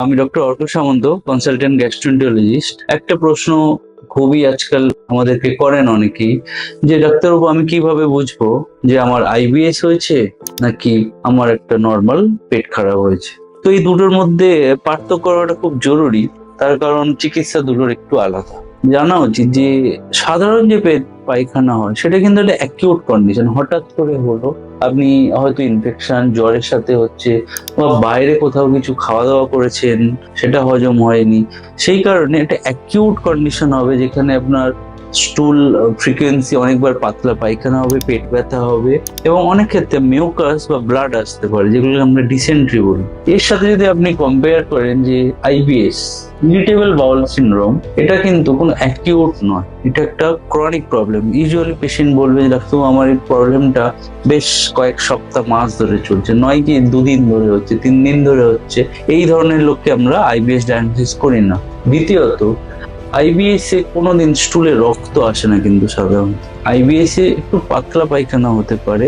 আমি ডক্টর অর্ক সামন্ত, consultant gastroenterologist. একটা প্রশ্ন খুবই আজকাল আমাদেরকে করেন অনেকেই, যে ডাক্তারবাবু আমি কিভাবে বুঝবো যে আমার আইবিএস হয়েছে নাকি আমার একটা নর্মাল পেট খারাপ হয়েছে। তো এই দুটোর মধ্যে পার্থক্য করাটা খুব জরুরি, তার কারণ চিকিৎসা দুটোর একটু আলাদা। জানা উচিত যে সাধারণ যে পেট পায়খানা হয় সেটা কিন্তু একটা অ্যাকিউট কন্ডিশন, হঠাৎ করে হলো, আপনি হয়তো ইনফেকশন জ্বরের সাথে হচ্ছে বা বাইরে কোথাও কিছু খাওয়া দাওয়া করেছেন, সেটা হজম হয়নি, সেই কারণে একটা অ্যাকিউট কন্ডিশন হবে যেখানে আপনার স্টুল ফ্রিকোয়েন্সি অনেকবার, পাতলা পায়খানা হবে, পেট ব্যথা হবে এবং অনেক ক্ষেত্রে মিউকাস বা ব্লাড আসতে পারে, যেগুলো আমরা ডিসেন্ট্রি বলি। এর সাথে যদি আপনি কম্পেয়ার করেন যে আইবিএস, ইরিটেবল বাউল সিনড্রোম, এটা কিন্তু কোনো অ্যাকিউট নয়, এটা একটা ক্রনিক প্রবলেম। ইউজুয়ালি পেশেন্ট বলবে যে ডাক্তারবাবু আমার এই প্রবলেমটা বেশ কয়েক সপ্তাহ মাস ধরে চলছে, নয় কি 2 দিন ধরে হচ্ছে, 3 দিন ধরে হচ্ছে। এই ধরনের লোককে আমরা আইবিএস ডায়াগনোসিস করি না। দ্বিতীয়ত, আইবিএস এ কোনোদিন স্টুলে রক্ত আসে না, কিন্তু সাধারণত আইবিএস এ একটু পাতলা পায়খানা হতে পারে,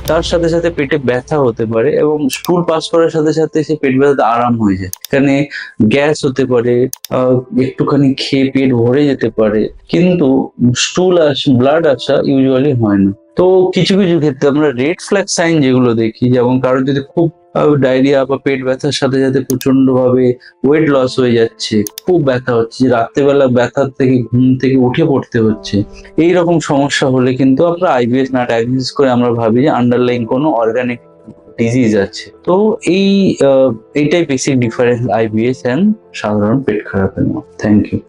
তার সাথে সাথে পেটে ব্যথা হতে পারে এবং স্টুল পাস করার সাথে সাথে সে পেট ব্যথাটা আরাম হয়ে যায়। এখানে গ্যাস হতে পারে, একটুখানি খেয়ে পেট ভরে যেতে পারে, কিন্তু স্টুল ব্লাড আসা ইউজুয়ালি হয় না। তো কিছু কিছু ক্ষেত্রে আমরা রেড ফ্ল্যাগ সাইন যেগুলো দেখি, যেমন কারোর যদি খুব ডায়রিয়া বা পেট ব্যথার সাথে সাথে প্রচন্ড ভাবে ওয়েট লস হয়ে যাচ্ছে, খুব ব্যথা হচ্ছে, রাত্রেবেলা ব্যথার থেকে ঘুম থেকে উঠে পড়তে হচ্ছে, এই রকম সমস্যা হলে কিন্তু আমরা আইবিএস না ডায়াগনোসিস করে আমরা ভাবি যে আন্ডারলাইং কোনো অর্গানিক ডিজিজ আছে। তো এইটাই বেসিক ডিফারেন্স আইবিএস এন্ড সাধারণ পেট খারাপের মধ্যে। Thank you.